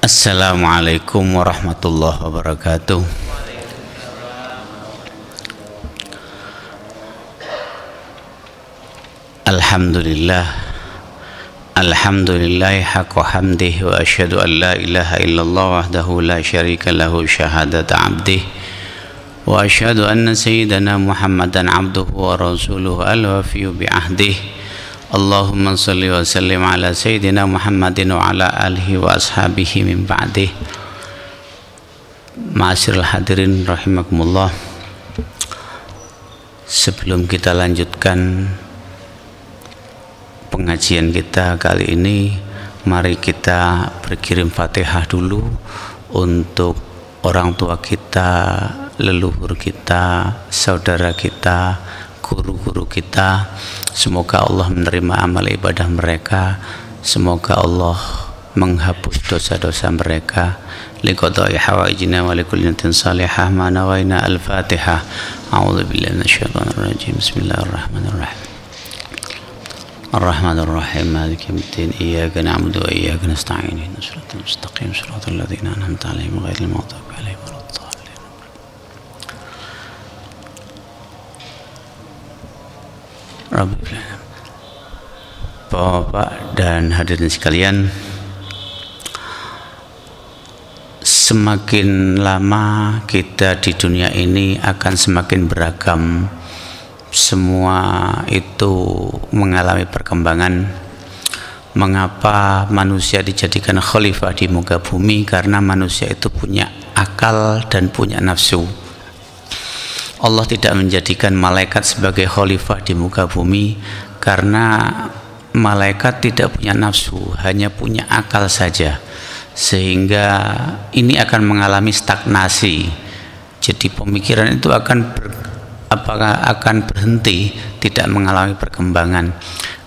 Assalamualaikum warahmatullahi wabarakatuh. Alhamdulillah haqqa hamdihi wa asyhadu an la ilaha illallah wahdahu la syarika lahu syahadata abdihi wa asyhadu anna sayyidana Muhammadan abduhu wa rasuluhu al-wafiyyu bi ahdihi. Allahumma salli wa sallim ala sayyidina Muhammadin wa ala alihi wa ashabihi min ba'dih. Ma'asyiral hadirin rahimakumullah. Sebelum kita lanjutkan pengajian kita kali ini, mari kita berkirim Fatihah dulu untuk orang tua kita, leluhur kita, saudara kita, guru-guru kita. Semoga Allah menerima amal ibadah mereka. Semoga Allah menghapus dosa-dosa mereka. Liqada'i hawaijina wa likulli niyatin salihah ma nawaina. Al-Fatihah. A'udzu billahi minasyaitonir rajim. Bismillahirrahmanirrahim. Ar-Rahmanir Rahim. Maliki yaumiddin. Iyyaka na'budu wa iyyaka nasta'in. Ihdinas siratal mustaqim. Shiratal ladzina an'amta 'alaihim ghairil maghdubi 'alaihim waladdallin. Bapak dan hadirin sekalian, semakin lama kita di dunia ini akan semakin beragam. Semua itu mengalami perkembangan. Mengapa manusia dijadikan khalifah di muka bumi? Karena manusia itu punya akal dan punya nafsu. Allah tidak menjadikan malaikat sebagai khalifah di muka bumi karena malaikat tidak punya nafsu, hanya punya akal saja, sehingga ini akan mengalami stagnasi. Jadi pemikiran itu akan berhenti, tidak mengalami perkembangan.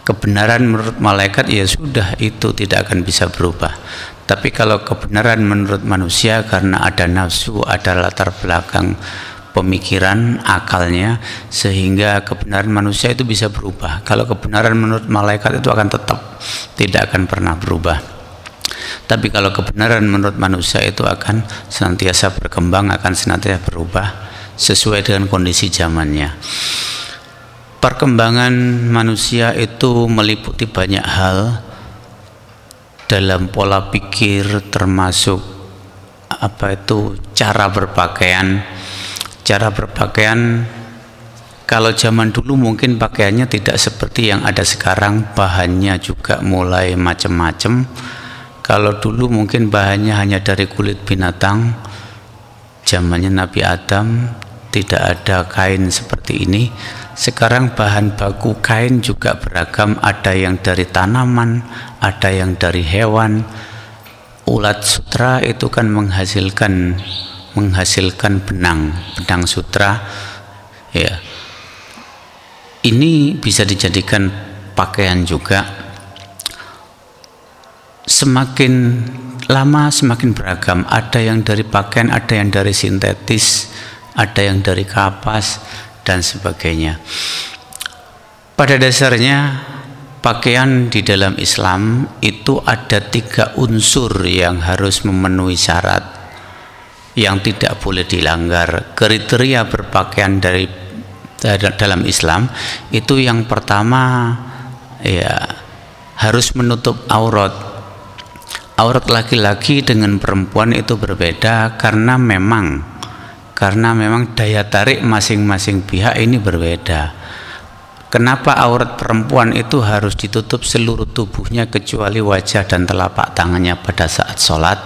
Kebenaran menurut malaikat ya sudah, itu tidak akan bisa berubah. Tapi kalau kebenaran menurut manusia, karena ada nafsu, ada latar belakang pemikiran, akalnya, sehingga kebenaran manusia itu bisa berubah. Kalau kebenaran menurut malaikat itu akan tetap, tidak akan pernah berubah. Tapi kalau kebenaran menurut manusia itu akan senantiasa berkembang, akan senantiasa berubah sesuai dengan kondisi zamannya. Perkembangan manusia itu meliputi banyak hal dalam pola pikir, termasuk cara berpakaian. Cara berpakaian, kalau zaman dulu mungkin pakaiannya tidak seperti yang ada sekarang, bahannya juga mulai macam-macam. Kalau dulu mungkin bahannya hanya dari kulit binatang, zamannya Nabi Adam tidak ada kain seperti ini. Sekarang bahan baku kain juga beragam, ada yang dari tanaman, ada yang dari hewan. Ulat sutra itu kan menghasilkan benang sutra, ya. Ini bisa dijadikan pakaian juga. Semakin lama semakin beragam, ada yang dari pakaian, ada yang dari sintetis, ada yang dari kapas dan sebagainya. Pada dasarnya pakaian di dalam Islam itu ada 3 unsur yang harus memenuhi syarat, yang tidak boleh dilanggar. Kriteria berpakaian dalam Islam itu yang pertama, ya, harus menutup aurat. Aurat laki-laki dengan perempuan itu berbeda karena memang daya tarik masing-masing pihak ini berbeda. Kenapa aurat perempuan itu harus ditutup seluruh tubuhnya kecuali wajah dan telapak tangannya pada saat sholat?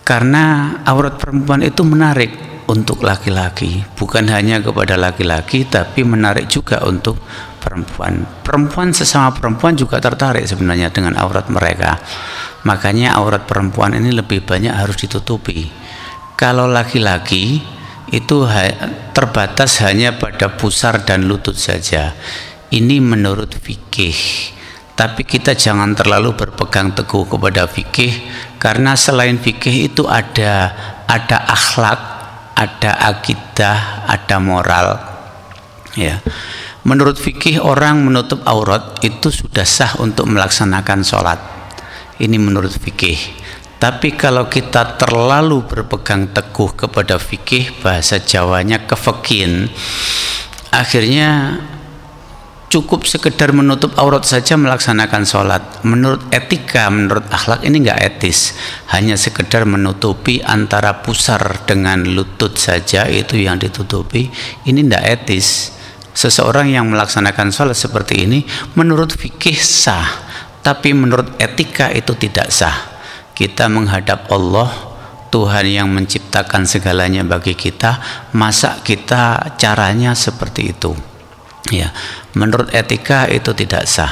Karena aurat perempuan itu menarik untuk laki-laki, bukan hanya kepada laki-laki, tapi menarik juga untuk perempuan. Perempuan sesama perempuan juga tertarik sebenarnya dengan aurat mereka. Makanya aurat perempuan ini lebih banyak harus ditutupi. Kalau laki-laki itu terbatas hanya pada pusar dan lutut saja. Ini menurut fikih. Tapi kita jangan terlalu berpegang teguh kepada fikih, karena selain fikih itu ada akhlak, ada akidah, ada moral, ya. Menurut fikih, orang menutup aurat itu sudah sah untuk melaksanakan sholat. Ini menurut fikih. Tapi kalau kita terlalu berpegang teguh kepada fikih, bahasa Jawanya kefekin, akhirnya cukup sekedar menutup aurat saja melaksanakan sholat. Menurut etika, menurut akhlak ini nggak etis. Hanya sekedar menutupi antara pusar dengan lutut saja, itu yang ditutupi, ini nggak etis. Seseorang yang melaksanakan sholat seperti ini menurut fikih sah, tapi menurut etika itu tidak sah. Kita menghadap Allah, Tuhan yang menciptakan segalanya bagi kita, masa kita caranya seperti itu? Ya, menurut etika itu tidak sah.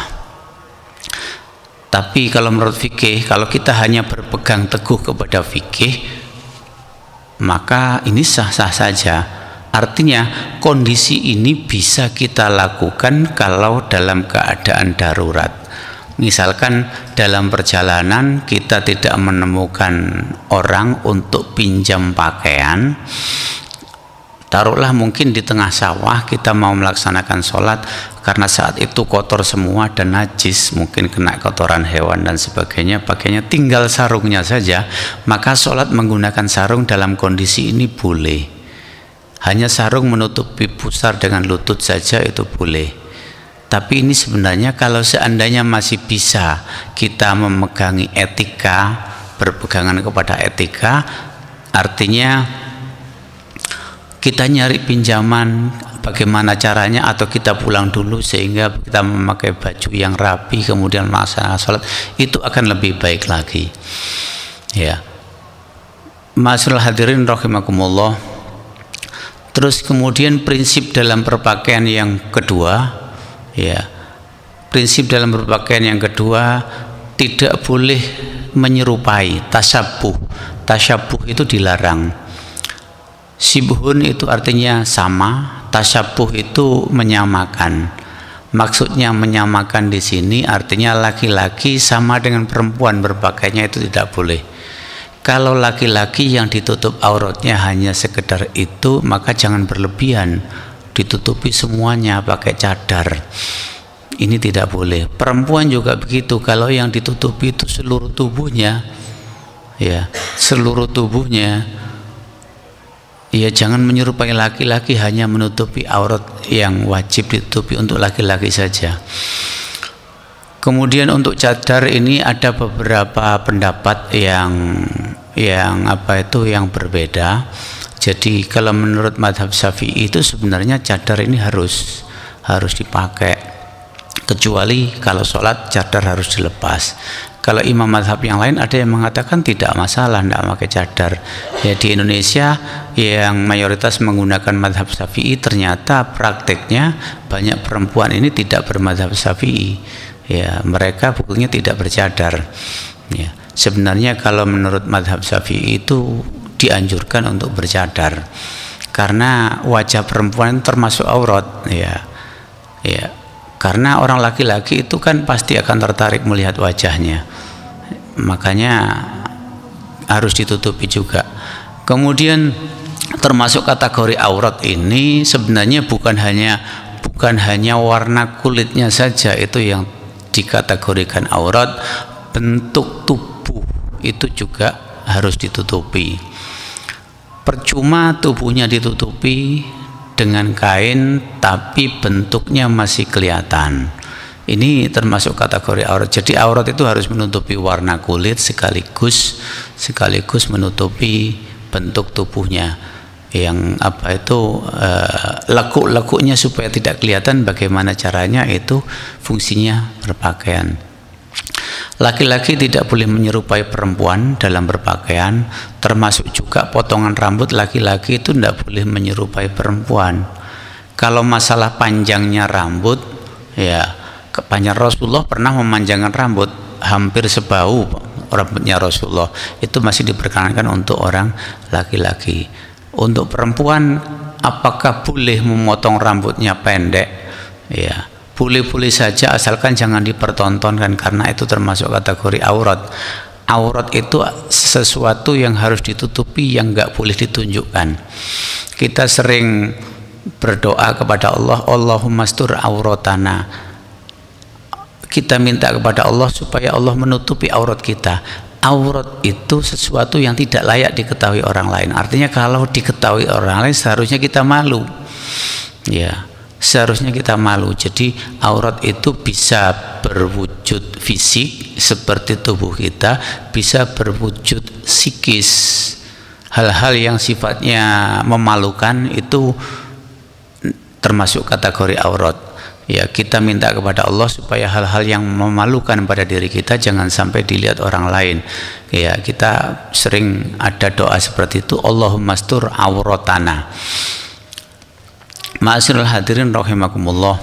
Tapi kalau menurut fikih, kalau kita hanya berpegang teguh kepada fikih, maka ini sah-sah saja. Artinya kondisi ini bisa kita lakukan kalau dalam keadaan darurat. Misalkan dalam perjalanan kita tidak menemukan orang untuk pinjam pakaian, taruhlah mungkin di tengah sawah kita mau melaksanakan sholat, karena saat itu kotor semua dan najis, mungkin kena kotoran hewan dan sebagainya, pakainya tinggal sarungnya saja, maka sholat menggunakan sarung dalam kondisi ini boleh. Hanya sarung menutupi pusar dengan lutut saja itu boleh. Tapi ini sebenarnya kalau seandainya masih bisa kita memegangi etika, berpegangan kepada etika, artinya kita nyari pinjaman bagaimana caranya, atau kita pulang dulu sehingga kita memakai baju yang rapi kemudian melaksanakan sholat, itu akan lebih baik lagi. Ya, Ma'asyiral hadirin rahimakumullah. Terus kemudian prinsip dalam berpakaian yang kedua, ya, prinsip dalam berpakaian yang kedua, tidak boleh menyerupai, tasyabuh. Tasyabuh itu dilarang. Sibhun itu artinya sama, tasyabuh itu menyamakan. Maksudnya menyamakan di sini artinya laki-laki sama dengan perempuan berpakaiannya, itu tidak boleh. Kalau laki-laki yang ditutup auratnya hanya sekedar itu, maka jangan berlebihan, ditutupi semuanya pakai cadar. Ini tidak boleh. Perempuan juga begitu, kalau yang ditutupi itu seluruh tubuhnya, ya, seluruh tubuhnya, ya jangan menyerupai laki-laki hanya menutupi aurat yang wajib ditutupi untuk laki-laki saja. Kemudian untuk cadar ini ada beberapa pendapat yang berbeda. Jadi kalau menurut mazhab Syafi'i itu sebenarnya cadar ini harus dipakai, kecuali kalau sholat cadar harus dilepas. Kalau imam mazhab yang lain ada yang mengatakan tidak masalah, tidak pakai cadar. Ya, di Indonesia yang mayoritas menggunakan mazhab Syafi'i, ternyata prakteknya banyak perempuan ini tidak bermazhab Syafi'i. Ya, mereka bukunya tidak bercadar. Ya, sebenarnya kalau menurut mazhab Syafi'i itu dianjurkan untuk bercadar, karena wajah perempuan termasuk aurat. Ya, karena orang laki-laki itu kan pasti akan tertarik melihat wajahnya, makanya harus ditutupi juga. Kemudian termasuk kategori aurat ini sebenarnya bukan hanya warna kulitnya saja itu yang dikategorikan aurat, bentuk tubuh itu juga harus ditutupi. Percuma tubuhnya ditutupi dengan kain tapi bentuknya masih kelihatan, ini termasuk kategori aurat. Jadi aurat itu harus menutupi warna kulit sekaligus menutupi bentuk tubuhnya yang lekuk-lekuknya supaya tidak kelihatan. Bagaimana caranya? Itu fungsinya berpakaian. Laki-laki tidak boleh menyerupai perempuan dalam berpakaian, termasuk juga potongan rambut. Laki-laki itu tidak boleh menyerupai perempuan. Kalau masalah panjangnya rambut, ya, panjang Rasulullah pernah memanjangkan rambut hampir sebau rambutnya Rasulullah, itu masih diperkenankan untuk orang laki-laki. Untuk perempuan, apakah boleh memotong rambutnya pendek? Ya, boleh-boleh saja, asalkan jangan dipertontonkan, karena itu termasuk kategori aurat. Aurat itu sesuatu yang harus ditutupi, yang nggak boleh ditunjukkan. Kita sering berdoa kepada Allah, Allahumma astur auratana. Kita minta kepada Allah supaya Allah menutupi aurat kita. aurat itu sesuatu yang tidak layak diketahui orang lain. Artinya kalau diketahui orang lain seharusnya kita malu. Ya, seharusnya kita malu. Jadi aurat itu bisa berwujud fisik seperti tubuh kita, bisa berwujud psikis. Hal-hal yang sifatnya memalukan itu termasuk kategori aurat. Ya, kita minta kepada Allah supaya hal-hal yang memalukan pada diri kita jangan sampai dilihat orang lain. Ya, kita sering ada doa seperti itu, Allahumma astur auratana. Ma'asyiral hadirin rahimakumullah.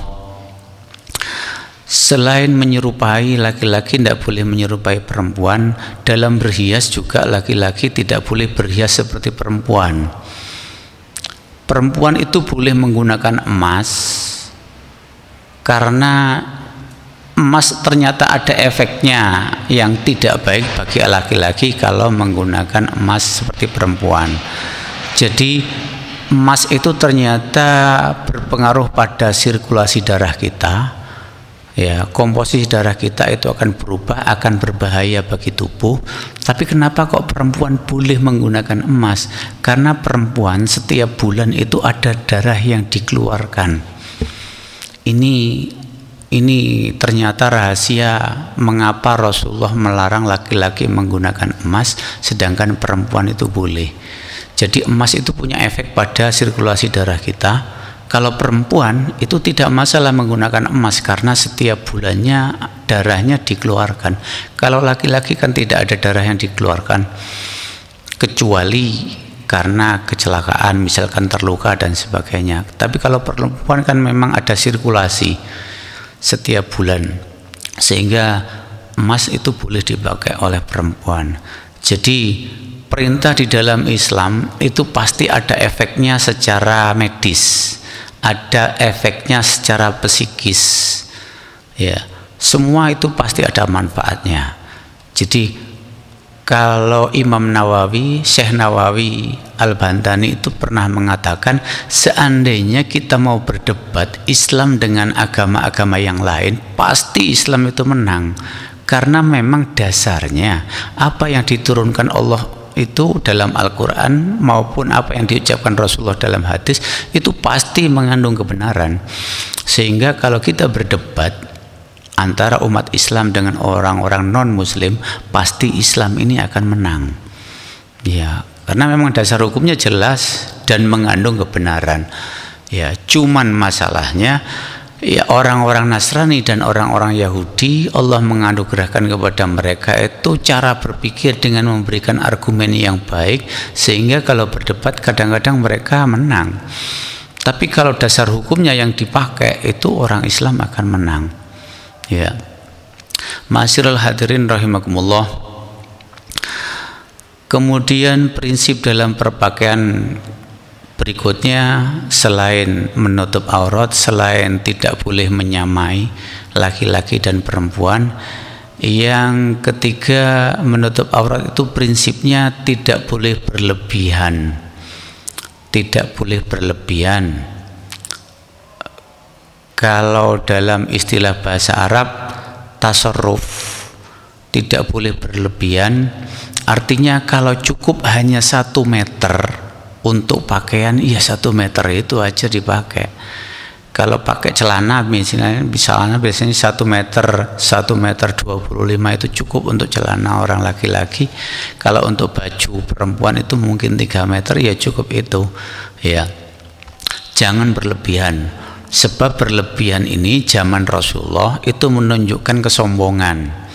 Selain menyerupai laki-laki tidak boleh menyerupai perempuan, dalam berhias juga laki-laki tidak boleh berhias seperti perempuan. Perempuan itu boleh menggunakan emas karena emas ternyata ada efeknya yang tidak baik bagi laki-laki kalau menggunakan emas seperti perempuan. Jadi emas itu ternyata berpengaruh pada sirkulasi darah kita. Ya, komposisi darah kita itu akan berubah, akan berbahaya bagi tubuh. Tapi kenapa kok perempuan boleh menggunakan emas? Karena perempuan setiap bulan itu ada darah yang dikeluarkan. Ini ternyata rahasia mengapa Rasulullah melarang laki-laki menggunakan emas sedangkan perempuan itu boleh. Jadi emas itu punya efek pada sirkulasi darah kita. Kalau perempuan itu tidak masalah menggunakan emas karena setiap bulannya darahnya dikeluarkan. Kalau laki-laki kan tidak ada darah yang dikeluarkan kecuali karena kecelakaan, misalkan terluka dan sebagainya. Tapi kalau perempuan kan memang ada sirkulasi setiap bulan, sehingga emas itu boleh dipakai oleh perempuan. Jadi perintah di dalam Islam itu pasti ada efeknya secara medis, ada efeknya secara psikis. Ya, semua itu pasti ada manfaatnya. Jadi kalau Imam Nawawi, Syekh Nawawi Al-Bantani itu pernah mengatakan, seandainya kita mau berdebat Islam dengan agama-agama yang lain, pasti Islam itu menang. Karena memang dasarnya apa yang diturunkan Allah itu dalam Al-Quran maupun apa yang diucapkan Rasulullah dalam hadis itu pasti mengandung kebenaran. Sehingga kalau kita berdebat antara umat Islam dengan orang-orang non-Muslim, pasti Islam ini akan menang. Ya, karena memang dasar hukumnya jelas dan mengandung kebenaran. Ya, cuman masalahnya ya orang-orang Nasrani dan orang-orang Yahudi, Allah menganugerahkan kepada mereka itu cara berpikir dengan memberikan argumen yang baik, sehingga kalau berdebat kadang-kadang mereka menang. Tapi kalau dasar hukumnya yang dipakai itu orang Islam akan menang. Ya, ma'asyiral hadirin rahimakumullah. Kemudian prinsip dalam berpakaian berikutnya, selain menutup aurat, selain tidak boleh menyamai laki-laki dan perempuan, yang ketiga menutup aurat itu prinsipnya tidak boleh berlebihan. Tidak boleh berlebihan. Kalau dalam istilah bahasa Arab, tasarruf, tidak boleh berlebihan. Artinya kalau cukup hanya 1 meter untuk pakaian, ya 1 meter itu aja dipakai. Kalau pakai celana misalnya biasanya 1 meter 25 itu cukup untuk celana orang laki-laki. Kalau untuk baju perempuan itu mungkin 3 meter, ya cukup itu. Ya, jangan berlebihan. Sebab berlebihan ini zaman Rasulullah itu menunjukkan kesombongan.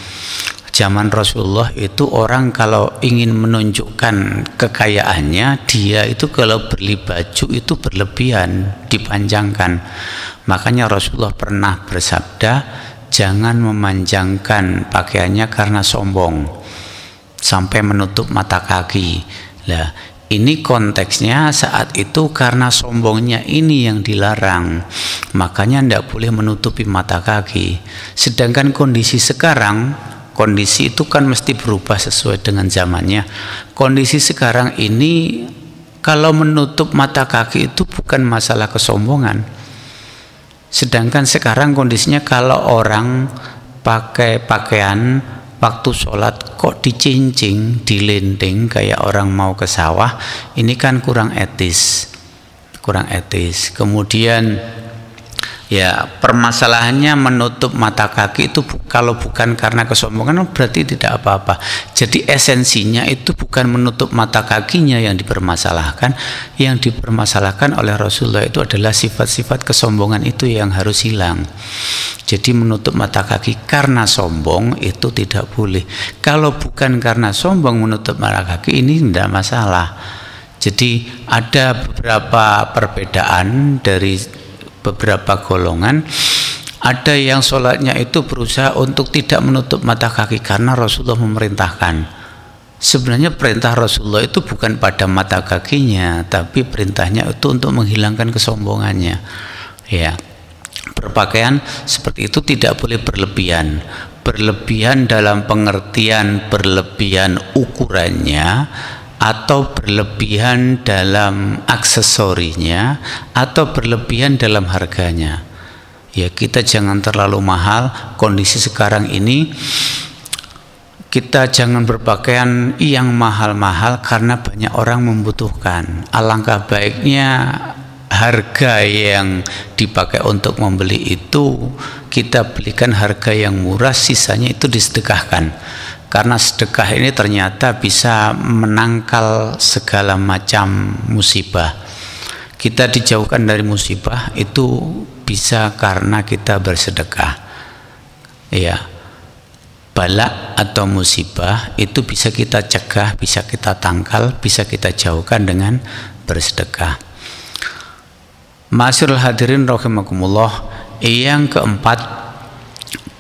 Zaman Rasulullah itu orang kalau ingin menunjukkan kekayaannya, dia itu kalau beli baju itu berlebihan, dipanjangkan. Makanya Rasulullah pernah bersabda, jangan memanjangkan pakaiannya karena sombong sampai menutup mata kaki. Lah, ini konteksnya saat itu karena sombongnya ini yang dilarang, makanya tidak boleh menutupi mata kaki. Sedangkan kondisi sekarang, kondisi itu kan mesti berubah sesuai dengan zamannya. Kondisi sekarang ini kalau menutup mata kaki itu bukan masalah kesombongan. Sedangkan sekarang kondisinya kalau orang pakai pakaian waktu sholat kok dicincing, dilinding kayak orang mau ke sawah, ini kan kurang etis. Kemudian ya permasalahannya menutup mata kaki itu kalau bukan karena kesombongan berarti tidak apa-apa. Jadi esensinya itu bukan menutup mata kakinya yang dipermasalahkan. Yang dipermasalahkan oleh Rasulullah itu adalah sifat-sifat kesombongan itu yang harus hilang. Jadi menutup mata kaki karena sombong itu tidak boleh. Kalau bukan karena sombong menutup mata kaki ini tidak masalah. Jadi ada beberapa perbedaan dari beberapa golongan. Ada yang sholatnya itu berusaha untuk tidak menutup mata kaki karena Rasulullah memerintahkan. Sebenarnya perintah Rasulullah itu bukan pada mata kakinya, tapi perintahnya itu untuk menghilangkan kesombongannya. Ya, berpakaian seperti itu tidak boleh berlebihan. Berlebihan dalam pengertian berlebihan ukurannya, atau berlebihan dalam aksesorinya, atau berlebihan dalam harganya. Ya, kita jangan terlalu mahal. Kondisi sekarang ini kita jangan berpakaian yang mahal-mahal karena banyak orang membutuhkan. Alangkah baiknya harga yang dipakai untuk membeli itu kita belikan harga yang murah, sisanya itu disedekahkan. Karena sedekah ini ternyata bisa menangkal segala macam musibah. Kita dijauhkan dari musibah itu bisa karena kita bersedekah. Ya, bala atau musibah itu bisa kita cegah, bisa kita tangkal, bisa kita jauhkan dengan bersedekah. Ma'asyiral hadirin rahimakumullah, yang keempat,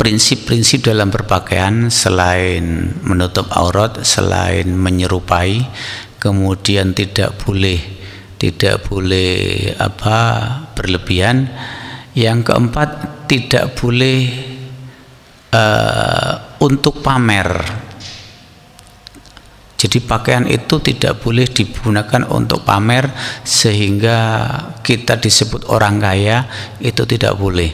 prinsip-prinsip dalam berpakaian selain menutup aurat, selain menyerupai, kemudian tidak boleh berlebihan. Yang keempat, tidak boleh untuk pamer. Jadi pakaian itu tidak boleh digunakan untuk pamer sehingga kita disebut orang kaya, itu tidak boleh.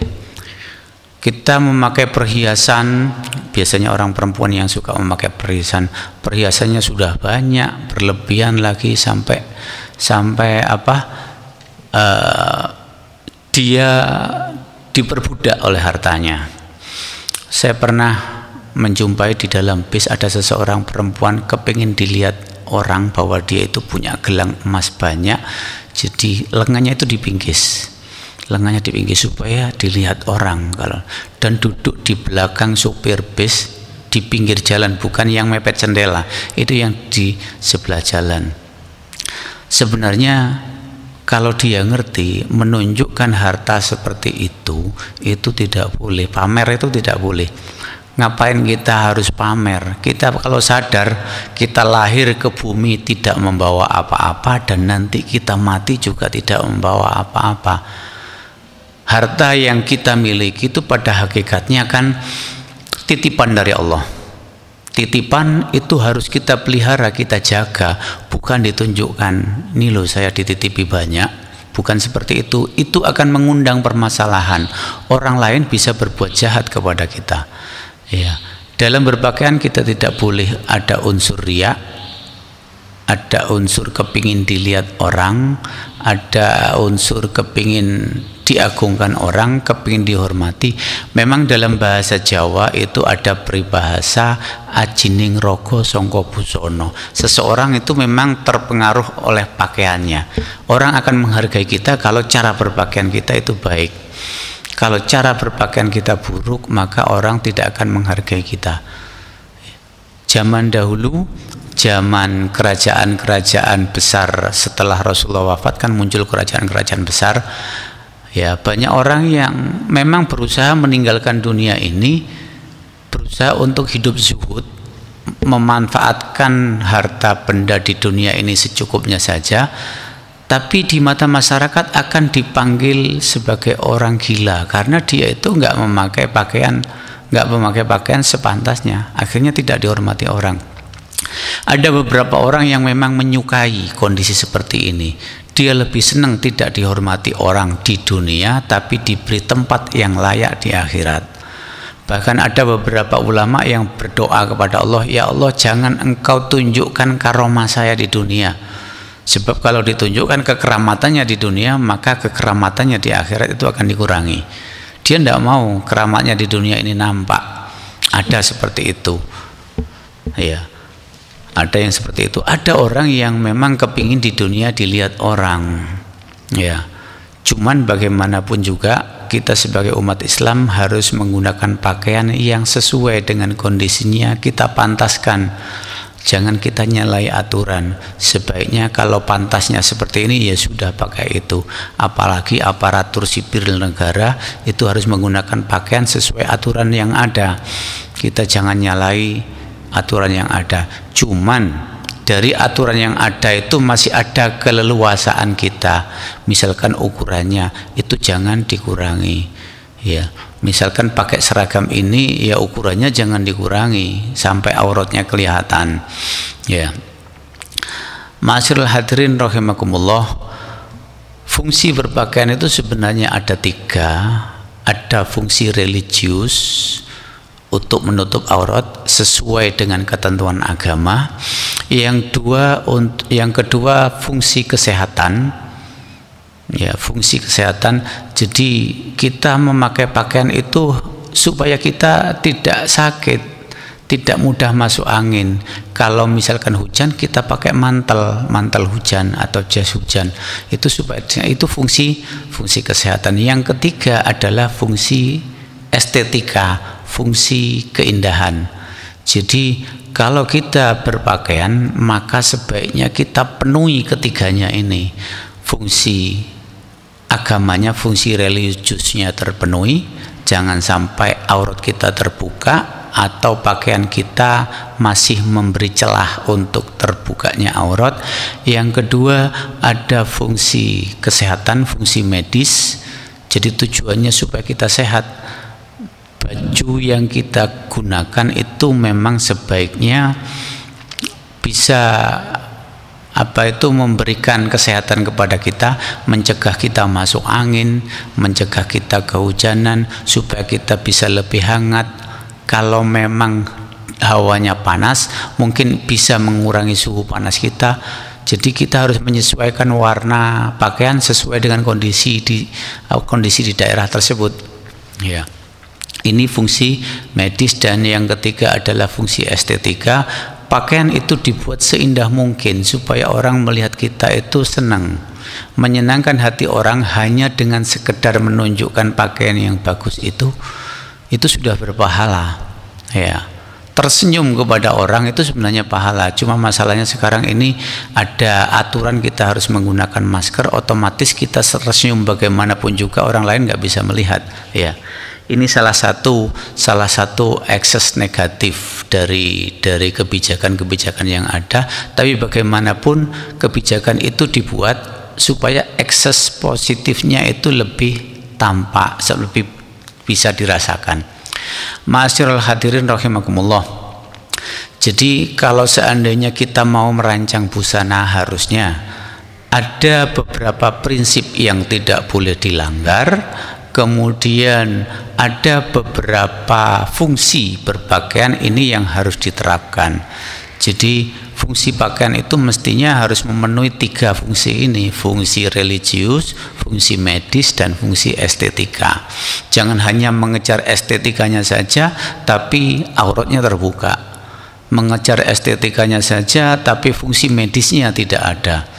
Kita memakai perhiasan, biasanya orang perempuan yang suka memakai perhiasan, perhiasannya sudah banyak, berlebihan lagi sampai dia diperbudak oleh hartanya. Saya pernah menjumpai di dalam bis ada seseorang perempuan kepingin dilihat orang bahwa dia itu punya gelang emas banyak, jadi lengannya itu dipingkis supaya dilihat orang, dan duduk di belakang supir bis di pinggir jalan, bukan yang mepet jendela, itu yang di sebelah jalan. Sebenarnya kalau dia ngerti menunjukkan harta seperti itu tidak boleh. Pamer itu tidak boleh. Ngapain kita harus pamer? Kita kalau sadar kita lahir ke bumi tidak membawa apa-apa, dan nanti kita mati juga tidak membawa apa-apa. Harta yang kita miliki itu pada hakikatnya kan titipan dari Allah. Titipan itu harus kita pelihara, kita jaga, bukan ditunjukkan, ini loh saya dititipi banyak. Bukan seperti itu. Itu akan mengundang permasalahan. Orang lain bisa berbuat jahat kepada kita. Ya, dalam berpakaian kita tidak boleh ada unsur riya, ada unsur kepingin dilihat orang, ada unsur kepingin diagungkan orang, kepingin dihormati. Memang dalam bahasa Jawa itu ada peribahasa ajining rogo songko busono. Seseorang itu memang terpengaruh oleh pakaiannya. Orang akan menghargai kita kalau cara berpakaian kita itu baik. Kalau cara berpakaian kita buruk, maka orang tidak akan menghargai kita. Zaman dahulu, zaman kerajaan-kerajaan besar setelah Rasulullah wafat, kan muncul kerajaan-kerajaan besar. Ya, banyak orang yang memang berusaha meninggalkan dunia ini, berusaha untuk hidup zuhud, memanfaatkan harta benda di dunia ini secukupnya saja, tapi di mata masyarakat akan dipanggil sebagai orang gila karena dia itu nggak memakai pakaian sepantasnya, akhirnya tidak dihormati orang. Ada beberapa orang yang memang menyukai kondisi seperti ini. Dia lebih senang tidak dihormati orang di dunia, tapi diberi tempat yang layak di akhirat. Bahkan ada beberapa ulama yang berdoa kepada Allah, ya Allah jangan engkau tunjukkan karomah saya di dunia, sebab kalau ditunjukkan kekeramatannya di dunia maka kekeramatannya di akhirat itu akan dikurangi. Dia tidak mau keramatnya di dunia ini nampak. Ada seperti itu, ya. Ada yang seperti itu. Ada orang yang memang kepingin di dunia dilihat orang, ya. Cuman bagaimanapun juga kita sebagai umat Islam harus menggunakan pakaian yang sesuai dengan kondisinya, kita pantaskan. Jangan kita nyalai aturan. Sebaiknya kalau pantasnya seperti ini ya sudah pakai itu. Apalagi aparatur sipil negara itu harus menggunakan pakaian sesuai aturan yang ada. Kita jangan nyalai aturan yang ada. Cuman dari aturan yang ada itu masih ada keleluasaan kita. Misalkan ukurannya itu jangan dikurangi, ya. Misalkan pakai seragam ini ya ukurannya jangan dikurangi sampai auratnya kelihatan, ya. Ma'asyiral hadirin rahimakumullah, fungsi berpakaian itu sebenarnya ada 3. Ada fungsi religius untuk menutup aurat sesuai dengan ketentuan agama. Yang kedua fungsi kesehatan, ya, fungsi kesehatan. Jadi kita memakai pakaian itu supaya kita tidak sakit, tidak mudah masuk angin. Kalau misalkan hujan kita pakai mantel hujan atau jas hujan, itu supaya itu fungsi kesehatan. Yang ketiga adalah fungsi estetika, fungsi keindahan. Jadi kalau kita berpakaian maka sebaiknya kita penuhi ketiganya ini. Fungsi agamanya, fungsi religiusnya terpenuhi, jangan sampai aurat kita terbuka atau pakaian kita masih memberi celah untuk terbukanya aurat. Yang kedua ada fungsi kesehatan, fungsi medis. Jadi tujuannya supaya kita sehat. Baju yang kita gunakan itu memang sebaiknya bisa memberikan kesehatan kepada kita, mencegah kita masuk angin, mencegah kita kehujanan, supaya kita bisa lebih hangat. Kalau memang hawanya panas, mungkin bisa mengurangi suhu panas kita. Jadi kita harus menyesuaikan warna pakaian sesuai dengan kondisi di daerah tersebut, ya. Ini fungsi medis. Dan yang ketiga adalah fungsi estetika. Pakaian itu dibuat seindah mungkin supaya orang melihat kita itu senang, menyenangkan hati orang. Hanya dengan sekedar menunjukkan pakaian yang bagus itu sudah berpahala, ya. Tersenyum kepada orang itu sebenarnya pahala. Cuma masalahnya sekarang ini ada aturan kita harus menggunakan masker, otomatis kita tersenyum bagaimanapun juga orang lain nggak bisa melihat, ya. Ini salah satu ekses negatif dari kebijakan-kebijakan yang ada. Tapi bagaimanapun kebijakan itu dibuat supaya ekses positifnya itu lebih tampak, lebih bisa dirasakan. Ma'asyiral hadirin rahimakumullah. Jadi kalau seandainya kita mau merancang busana, harusnya ada beberapa prinsip yang tidak boleh dilanggar. Kemudian ada beberapa fungsi berpakaian ini yang harus diterapkan. Jadi fungsi pakaian itu mestinya harus memenuhi 3 fungsi ini: fungsi religius, fungsi medis, dan fungsi estetika. Jangan hanya mengejar estetikanya saja tapi auratnya terbuka, mengejar estetikanya saja tapi fungsi medisnya tidak ada.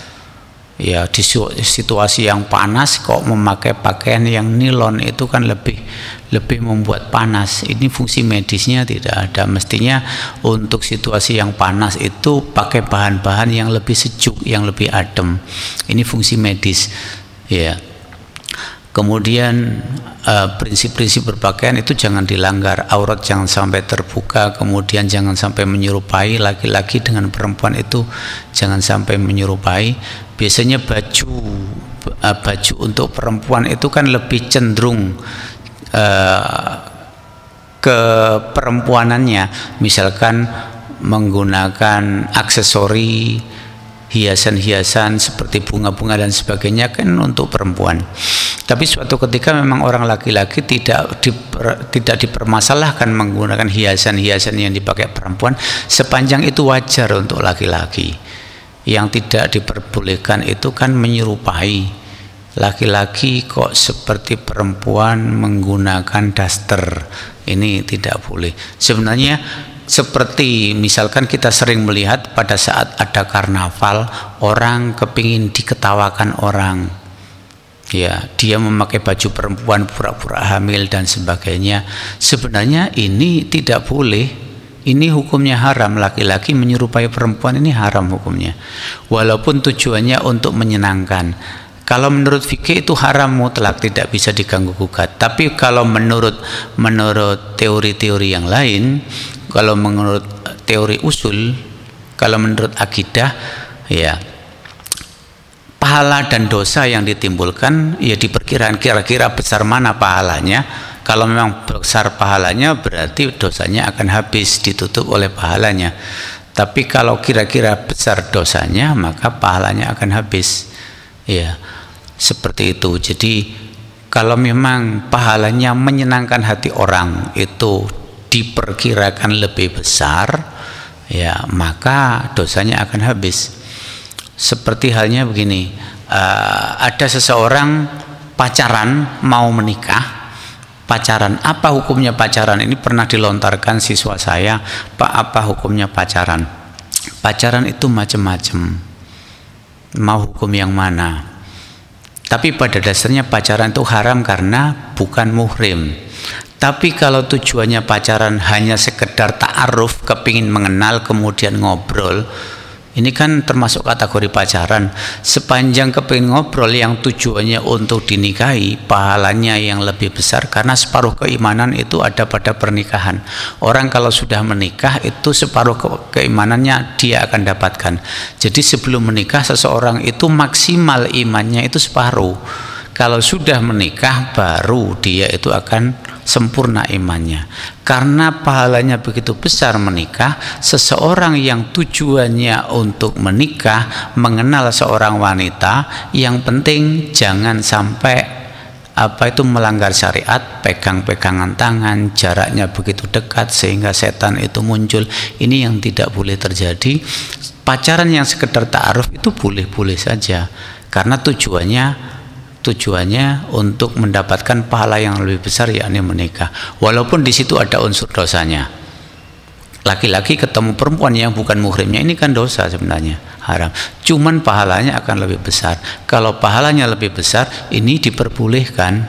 Ya, di situasi yang panas kok memakai pakaian yang nilon itu kan lebih membuat panas. Ini fungsi medisnya tidak ada. Mestinya untuk situasi yang panas itu pakai bahan-bahan yang lebih sejuk, yang lebih adem. Ini fungsi medis, ya. Kemudian prinsip-prinsip berpakaian itu jangan dilanggar. Aurat jangan sampai terbuka, kemudian jangan sampai menyerupai laki-laki dengan perempuan, itu jangan sampai menyerupai. Biasanya baju untuk perempuan itu kan lebih cenderung ke perempuanannya, misalkan menggunakan aksesori hiasan-hiasan seperti bunga-bunga dan sebagainya kan untuk perempuan. Tapi suatu ketika memang orang laki-laki tidak dipermasalahkan menggunakan hiasan-hiasan yang dipakai perempuan, sepanjang itu wajar untuk laki-laki. Yang tidak diperbolehkan itu kan menyerupai laki-laki kok seperti perempuan menggunakan daster. Ini tidak boleh. Sebenarnya seperti misalkan kita sering melihat pada saat ada karnaval, orang kepingin diketawakan orang, ya dia memakai baju perempuan pura-pura hamil dan sebagainya. Sebenarnya ini tidak boleh, ini hukumnya haram. Laki-laki menyerupai perempuan ini haram hukumnya, walaupun tujuannya untuk menyenangkan. Kalau menurut fikih itu haram mutlak, tidak bisa diganggu gugat. Tapi kalau menurut teori-teori yang lain, kalau menurut teori usul, kalau menurut akidah, ya pahala dan dosa yang ditimbulkan ya diperkirakan kira-kira besar mana pahalanya. Kalau memang besar pahalanya berarti dosanya akan habis, ditutup oleh pahalanya. Tapi kalau kira-kira besar dosanya maka pahalanya akan habis. Ya, seperti itu. Jadi kalau memang pahalanya menyenangkan hati orang itu diperkirakan lebih besar, ya maka dosanya akan habis. Seperti halnya begini, ada seseorang pacaran mau menikah. Pacaran, apa hukumnya pacaran? Ini pernah dilontarkan siswa saya, Pak, apa hukumnya pacaran? Pacaran itu macam-macam, mau hukum yang mana? Tapi pada dasarnya pacaran itu haram karena bukan muhrim. Tapi kalau tujuannya pacaran hanya sekedar ta'aruf, kepingin mengenal kemudian ngobrol, ini kan termasuk kategori pacaran. Sepanjang kepingin ngobrol yang tujuannya untuk dinikahi, pahalanya yang lebih besar karena separuh keimanan itu ada pada pernikahan. Orang kalau sudah menikah itu separuh keimanannya dia akan dapatkan. Jadi sebelum menikah seseorang itu maksimal imannya itu separuh. Kalau sudah menikah baru dia itu akan sempurna imannya. Karena pahalanya begitu besar menikah, seseorang yang tujuannya untuk menikah, mengenal seorang wanita, yang penting jangan sampai melanggar syariat, pegang-pegangan tangan, jaraknya begitu dekat sehingga setan itu muncul. Ini yang tidak boleh terjadi. Pacaran yang sekedar ta'aruf itu boleh-boleh saja karena tujuannya untuk mendapatkan pahala yang lebih besar, yakni menikah. Walaupun di situ ada unsur dosanya. Laki-laki ketemu perempuan yang bukan muhrimnya, ini kan dosa sebenarnya, haram. Cuman pahalanya akan lebih besar. Kalau pahalanya lebih besar, ini diperbolehkan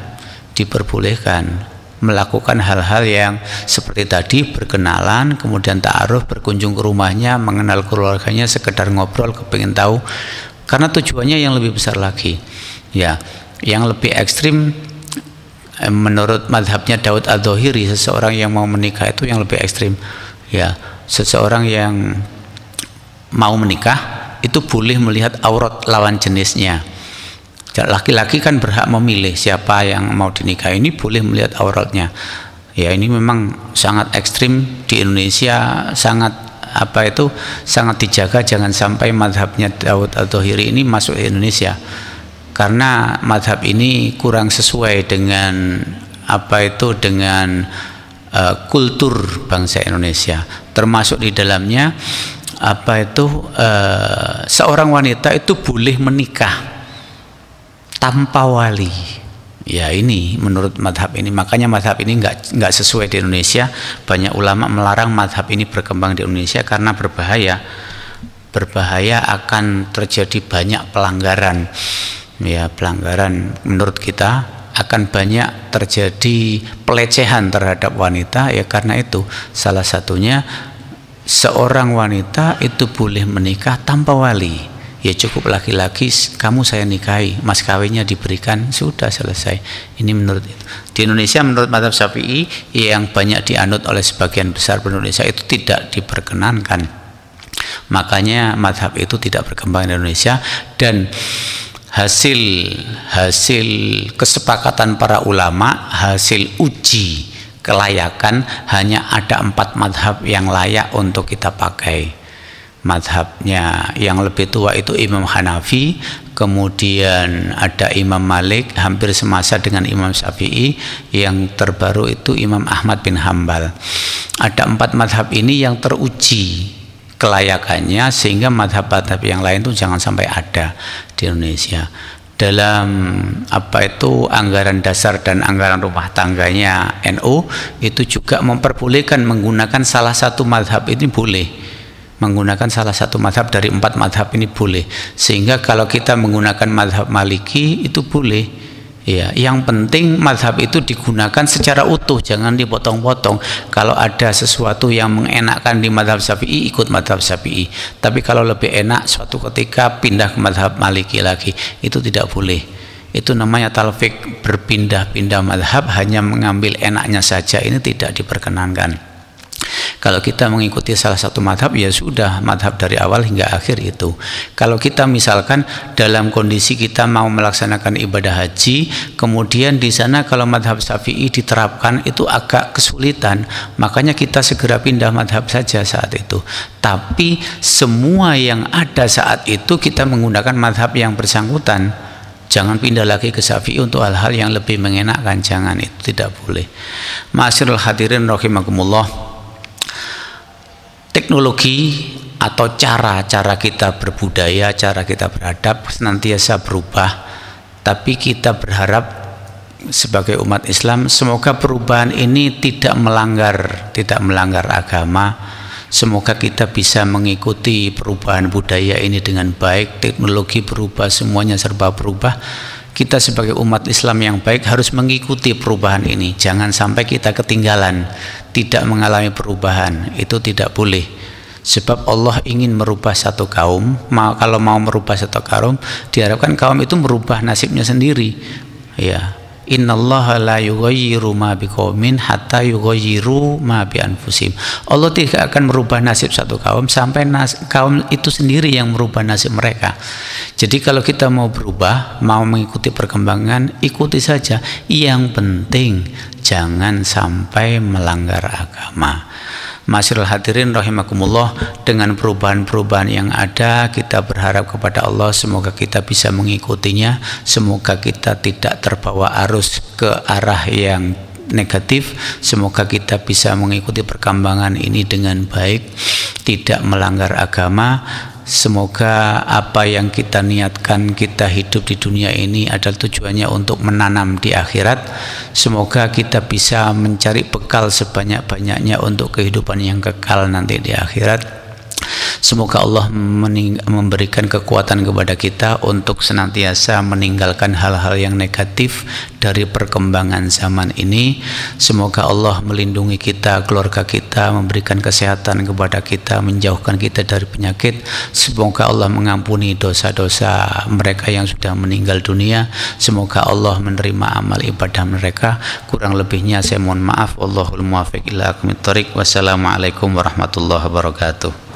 melakukan hal-hal yang seperti tadi, berkenalan, kemudian ta'aruf, berkunjung ke rumahnya, mengenal keluarganya, sekedar ngobrol, kepingin tahu, karena tujuannya yang lebih besar lagi. Ya, yang lebih ekstrim menurut madhabnya Daud Adz-Dzahiri, seseorang yang mau menikah itu yang lebih ekstrim. Ya, seseorang yang mau menikah itu boleh melihat aurat lawan jenisnya. Laki-laki kan berhak memilih siapa yang mau dinikahi, ini boleh melihat auratnya. Ya, ini memang sangat ekstrim di Indonesia, sangat dijaga, jangan sampai madhabnya Daud Adz-Dzahiri ini masuk ke Indonesia. Karena madhab ini kurang sesuai dengan kultur bangsa Indonesia, termasuk di dalamnya seorang wanita itu boleh menikah tanpa wali. Ya, ini menurut madhab ini, makanya madhab ini nggak sesuai di Indonesia. Banyak ulama melarang madhab ini berkembang di Indonesia karena berbahaya akan terjadi banyak pelanggaran. Ya, pelanggaran menurut kita akan banyak terjadi pelecehan terhadap wanita. Ya, karena itu salah satunya seorang wanita itu boleh menikah tanpa wali. Ya, cukup laki-laki, kamu saya nikahi, mas kawinnya diberikan, sudah selesai. Ini menurut itu. Di Indonesia menurut mazhab Syafi'i yang banyak dianut oleh sebagian besar penduduk Indonesia itu tidak diperkenankan. Makanya mazhab itu tidak berkembang di Indonesia, dan hasil kesepakatan para ulama, hasil uji kelayakan, hanya ada 4 madhab yang layak untuk kita pakai. madhabnya yang lebih tua itu Imam Hanafi, kemudian ada Imam Malik hampir semasa dengan Imam Syafi'i, yang terbaru itu Imam Ahmad bin Hambal. Ada 4 madhab ini yang teruji kelayakannya sehingga madhab-madhab yang lain itu jangan sampai ada di Indonesia. Dalam anggaran dasar dan anggaran rumah tangganya NU itu juga memperbolehkan menggunakan salah satu madhab ini, boleh menggunakan salah satu madhab dari 4 madhab ini boleh, sehingga kalau kita menggunakan madhab Maliki itu boleh ya. Yang penting madhab itu digunakan secara utuh, jangan dipotong-potong. Kalau ada sesuatu yang mengenakkan di madhab Syafi'i, ikut madhab Syafi'i, tapi kalau lebih enak suatu ketika pindah ke madhab Maliki lagi, itu tidak boleh. Itu namanya talfik, berpindah-pindah madhab hanya mengambil enaknya saja, ini tidak diperkenankan. Kalau kita mengikuti salah satu madhab, ya sudah, madhab dari awal hingga akhir itu. Kalau kita misalkan dalam kondisi kita mau melaksanakan ibadah haji, kemudian di sana kalau madhab Syafi'i diterapkan itu agak kesulitan, makanya kita segera pindah madhab saja saat itu. Tapi semua yang ada saat itu kita menggunakan madhab yang bersangkutan. Jangan pindah lagi ke Syafi'i untuk hal-hal yang lebih mengenakkan, jangan, itu tidak boleh. Ma'asyiral hadirin rahimakumullah, teknologi atau cara kita berbudaya, cara kita beradab senantiasa berubah, tapi kita berharap sebagai umat Islam semoga perubahan ini tidak melanggar agama. Semoga kita bisa mengikuti perubahan budaya ini dengan baik. Teknologi berubah, semuanya serba berubah. Kita sebagai umat Islam yang baik harus mengikuti perubahan ini. Jangan sampai kita ketinggalan, tidak mengalami perubahan. Itu tidak boleh. Sebab Allah ingin merubah satu kaum. Kalau mau merubah satu kaum, diharapkan kaum itu merubah nasibnya sendiri. Ya. Innallaha la yughayyiru ma biqaumin hatta yughayyiru ma bi anfusihim. Allah tidak akan merubah nasib satu kaum sampai kaum itu sendiri yang merubah nasib mereka. Jadi kalau kita mau berubah, mau mengikuti perkembangan, ikuti saja. Yang penting jangan sampai melanggar agama. Ma'asyiral hadirin rahimakumullah, dengan perubahan-perubahan yang ada kita berharap kepada Allah semoga kita bisa mengikutinya, semoga kita tidak terbawa arus ke arah yang negatif, semoga kita bisa mengikuti perkembangan ini dengan baik, tidak melanggar agama. Semoga apa yang kita niatkan, kita hidup di dunia ini adalah tujuannya untuk menanam di akhirat. Semoga kita bisa mencari bekal sebanyak-banyaknya untuk kehidupan yang kekal nanti di akhirat. Semoga Allah memberikan kekuatan kepada kita untuk senantiasa meninggalkan hal-hal yang negatif dari perkembangan zaman ini. Semoga Allah melindungi kita, keluarga kita, memberikan kesehatan kepada kita, menjauhkan kita dari penyakit. Semoga Allah mengampuni dosa-dosa mereka yang sudah meninggal dunia. Semoga Allah menerima amal ibadah mereka. Kurang lebihnya saya mohon maaf. Wallahul muwaffiq ila aqwamit thoriq. Wassalamualaikum warahmatullahi wabarakatuh.